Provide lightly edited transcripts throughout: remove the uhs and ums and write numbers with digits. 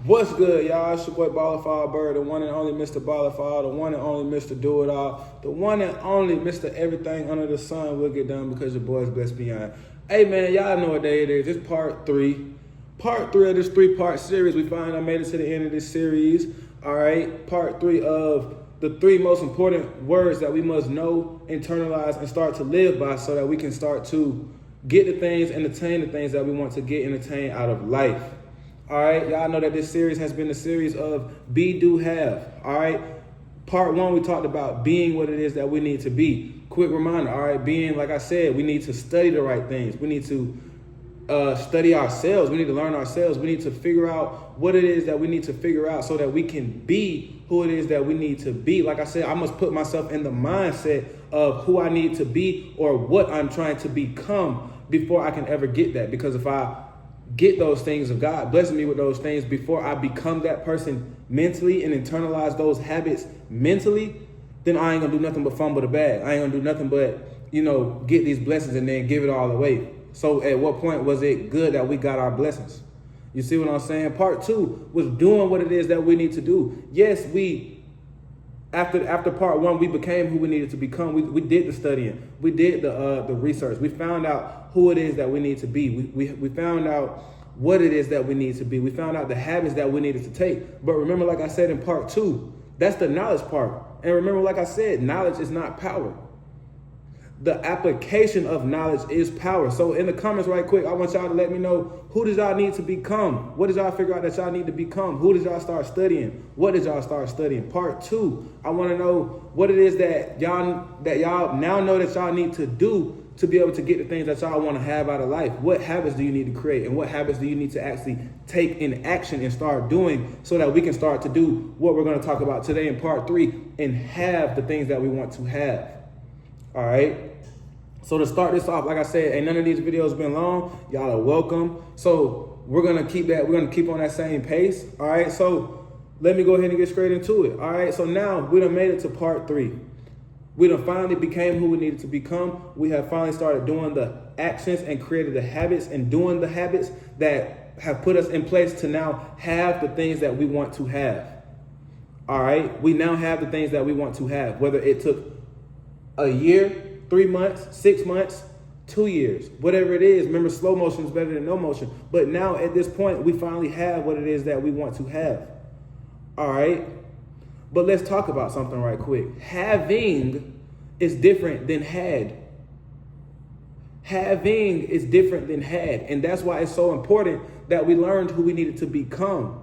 What's good, y'all? It's your boy Ballafall Bird, the one and only Mr. Ballafall, the one and only Mr. Do It All, the one and only Mr. Everything Under the Sun will get done because your boy's blessed beyond. Hey man, y'all know what day it is. It's part three. Part three of this three-part series. We finally made it to the end of this series. All right, part three of the three most important words that we must know, internalize, and start to live by so that we can start to get the things and attain the things that we want to get and attain out of life. All right, y'all know that this series has been a series of be, do, have. All right, part one, we talked about being what it is that we need to be. Quick reminder, all right, being, like I said, we need to study the right things. We need to study ourselves. We need to learn ourselves. We need to figure out what it is that we need to figure out so that we can be who it is that we need to be. Like I said, I must put myself in the mindset of who I need to be or what I'm trying to become before I can ever get that. Because if I get those things, of God blessing me with those things before I become that person mentally and internalize those habits mentally, then I ain't gonna do nothing but fumble the bag. I ain't gonna do nothing but, get these blessings and then give it all away. So at what point was it good that we got our blessings? You see what I'm saying? Part two was doing what it is that we need to do. Yes, after part one, we became who we needed to become. We did the studying. We did the research. We found out who it is that we need to be. We found out what it is that we need to be. We found out the habits that we needed to take. But remember, like I said in part two, that's the knowledge part. And remember, like I said, knowledge is not power. The application of knowledge is power. So in the comments right quick, I want y'all to let me know, who did y'all need to become? What did y'all figure out that y'all need to become? Who did y'all start studying? What did y'all start studying? Part two, I want to know what it is that y'all now know that y'all need to do to be able to get the things that y'all want to have out of life. What habits do you need to create? And what habits do you need to actually take in action and start doing so that we can start to do what we're going to talk about today in part three and have the things that we want to have. All right. So to start this off, like I said, ain't none of these videos been long. Y'all are welcome. So we're going to keep that. We're going to keep on that same pace. All right. So let me go ahead and get straight into it. All right. So now we done made it to part three. We done finally became who we needed to become. We have finally started doing the actions and created the habits and doing the habits that have put us in place to now have the things that we want to have. All right. We now have the things that we want to have, whether it took a year, 3 months, 6 months, 2 years, whatever it is. Remember, slow motion is better than no motion. But now at this point, we finally have what it is that we want to have. All right. But let's talk about something right quick. Having is different than had. Having is different than had. And that's why it's so important that we learned who we needed to become,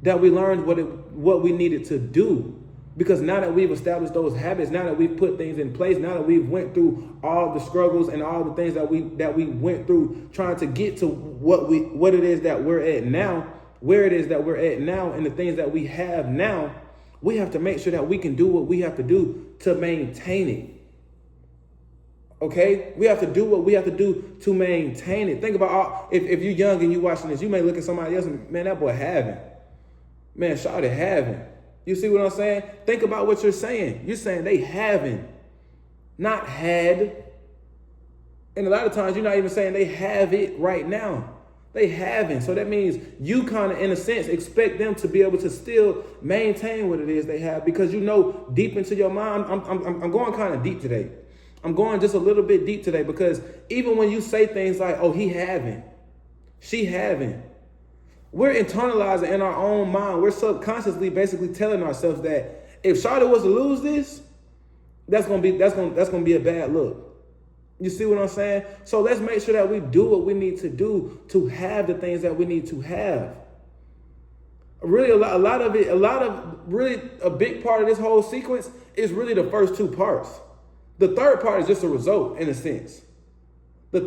that we learned what we needed to do. Because now that we've established those habits, now that we've put things in place, now that we've went through all the struggles and all the things that we went through trying to get to what it is that we're at now, where it is that we're at now, and the things that we have now, we have to make sure that we can do what we have to do to maintain it. Okay? We have to do what we have to do to maintain it. Think about if you're young and you're watching this, you may look at somebody else and, man, that boy having. Man, shout it having. You see what I'm saying? Think about what you're saying. You're saying they haven't, not had. And a lot of times you're not even saying they have it right now. They haven't. So that means you kind of, in a sense, expect them to be able to still maintain what it is they have, because deep into your mind, I'm going kind of deep today. I'm going just a little bit deep today, because even when you say things like, oh, he haven't, she haven't, we're internalizing in our own mind. We're subconsciously basically telling ourselves that if Charlotte was to lose this, that's gonna be a bad look. You see what I'm saying? So let's make sure that we do what we need to do to have the things that we need to have. Really, a big part of this whole sequence is really the first two parts. The third part is just a result in a sense. So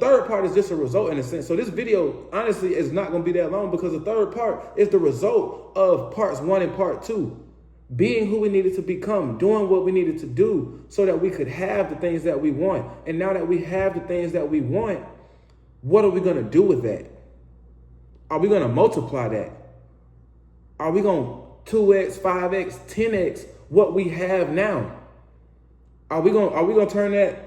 this video, honestly, is not going to be that long, because the third part is the result of parts one and part two. Being who we needed to become, doing what we needed to do so that we could have the things that we want. And now that we have the things that we want, what are we going to do with that? Are we going to multiply that? Are we going to 2x, 5x, 10x what we have now? Are we going to turn that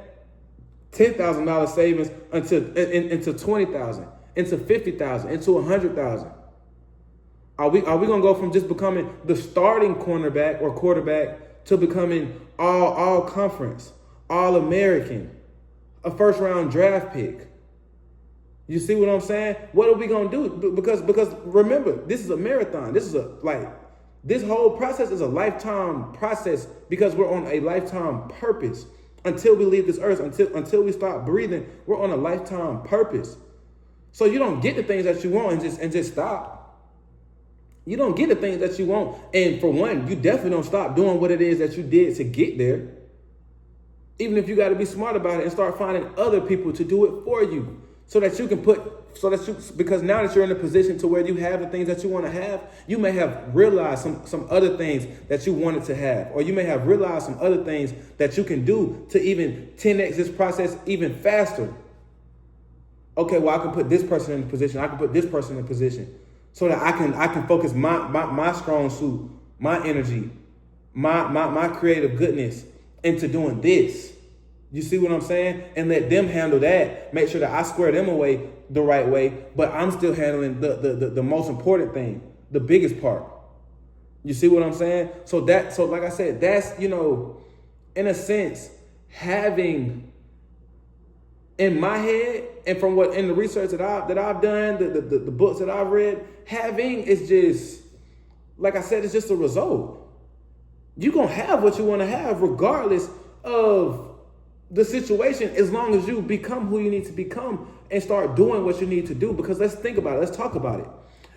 $10,000 savings into $20,000, into $50,000, into $100,000? Are we gonna go from just becoming the starting cornerback or quarterback to becoming all conference, all American, a first round draft pick? You see what I'm saying? What are we gonna do? Because remember, this is a marathon. This whole process is a lifetime process because we're on a lifetime purpose. Until we leave this earth, until we start breathing, we're on a lifetime purpose. So you don't get the things that you want and just stop. You don't get the things that you want. And for one, you definitely don't stop doing what it is that you did to get there. Even if you got to be smart about it and start finding other people to do it for you. Because now that you're in a position to where you have the things that you want to have, you may have realized some other things that you wanted to have, or you may have realized some other things that you can do to even 10x this process even faster. Okay, well, I can put this person in a position. I can put this person in a position so that I can focus my strong suit, my energy, my creative goodness into doing this. You see what I'm saying? And let them handle that. Make sure that I square them away the right way, but I'm still handling the most important thing, the biggest part. You see what I'm saying? So like I said, that's, in a sense, having in my head, and from what in the research that I've done, the books that I've read, having is just, like I said, it's just a result. You're gonna have what you want to have regardless of the situation, as long as you become who you need to become and start doing what you need to do. Because let's think about it. Let's talk about it.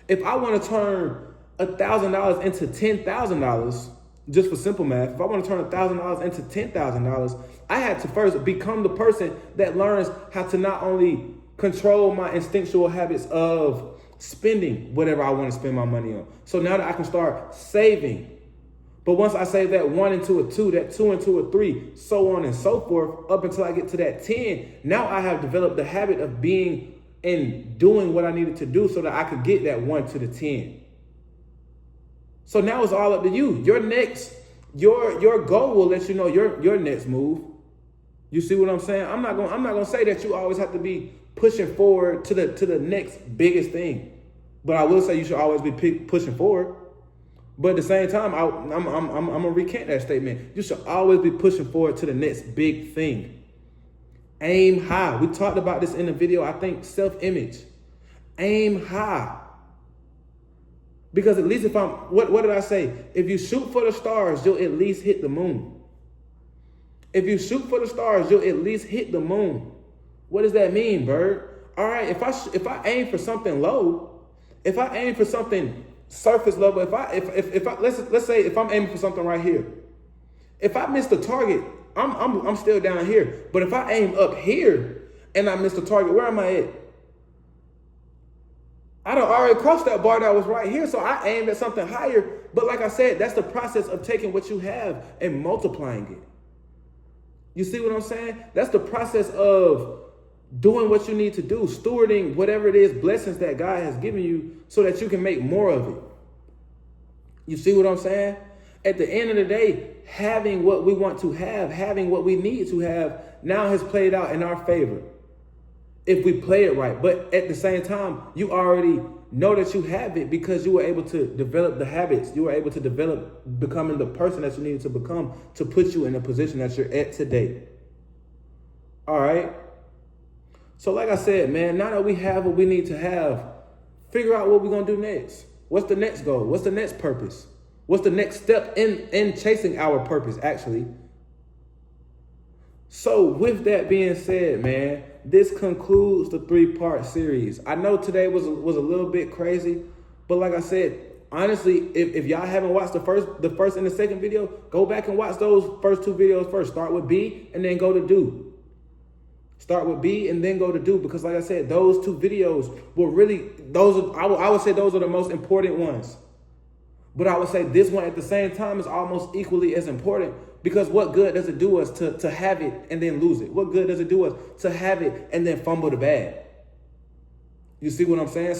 If I want to turn $1,000 into $10,000, just for simple math, if I want to turn $1,000 into $10,000, I had to first become the person that learns how to not only control my instinctual habits of spending whatever I want to spend my money on. So now that I can start saving. But once I save that 1 into a 2, that 2 into a 3, so on and so forth, up until I get to that 10, now I have developed the habit of being and doing what I needed to do so that I could get that 1 to the 10. So now it's all up to you. Your goal will let you know your next move. You see what I'm saying? I'm not gonna say that you always have to be pushing forward to the next biggest thing, but I will say you should always be pushing forward. But at the same time, I'm gonna recant that statement. You should always be pushing forward to the next big thing. Aim high. We talked about this in the video, I think, self-image. Aim high. Because at least what did I say? If you shoot for the stars, you'll at least hit the moon. If you shoot for the stars, you'll at least hit the moon. What does that mean, Bird? All right, if I aim for something low, if I aim for something surface level, if I let's say if I'm aiming for something right here, if I miss the target, I'm still down here. But if I aim up here and I miss the target, where am I at? I done already crossed that bar that was right here, so I aimed at something higher. But like I said, that's the process of taking what you have and multiplying it. You see what I'm saying? That's the process of doing what you need to do, stewarding whatever it is, blessings that God has given you so that you can make more of it. You see what I'm saying? At the end of the day, having what we want to have, having what we need to have, now has played out in our favor if we play it right. But at the same time, you already know that you have it because you were able to develop the habits. You were able to develop becoming the person that you needed to become to put you in the position that you're at today. All right? So like I said, man, now that we have what we need to have, figure out what we're going to do next. What's the next goal? What's the next purpose? What's the next step in chasing our purpose, actually? So with that being said, man, this concludes the 3-part series. I know today was a little bit crazy, but like I said, honestly, if y'all haven't watched the first and the second video, go back and watch those first 2 videos first. Start with B and then go to do. Start with B and then go to do, because like I said, those 2 videos were really, I would say those are the most important ones. But I would say this one at the same time is almost equally as important, because what good does it do us to have it and then lose it? What good does it do us to have it and then fumble the bag? You see what I'm saying?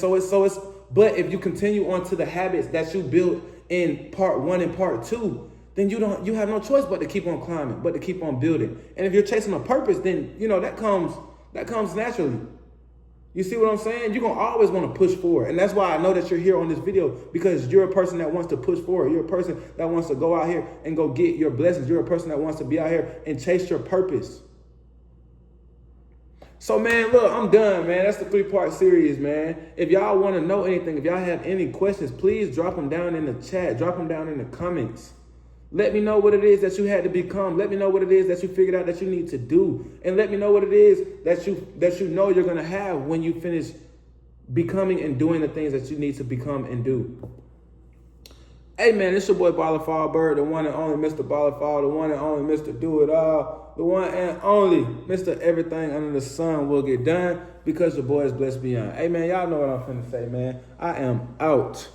But if you continue on to the habits that you built in part 1 and part 2, then you have no choice but to keep on climbing, but to keep on building. And if you're chasing a purpose, then that comes naturally. You see what I'm saying? You're going to always want to push forward. And that's why I know that you're here on this video, because you're a person that wants to push forward. You're a person that wants to go out here and go get your blessings. You're a person that wants to be out here and chase your purpose. So, man, look, I'm done, man. That's the 3-part series, man. If y'all want to know anything, if y'all have any questions, please drop them down in the chat. Drop them down in the comments. Let me know what it is that you had to become. Let me know what it is that you figured out that you need to do. And let me know what it is that you know you're going to have when you finish becoming and doing the things that you need to become and do. Hey, man, it's your boy Baller Fallbird, the one and only Mr. Baller Fall, the one and only Mr. Do It All, the one and only Mr. Everything Under the Sun Will Get Done, because your boy is blessed beyond. Hey, man, y'all know what I'm finna say, man. I am out.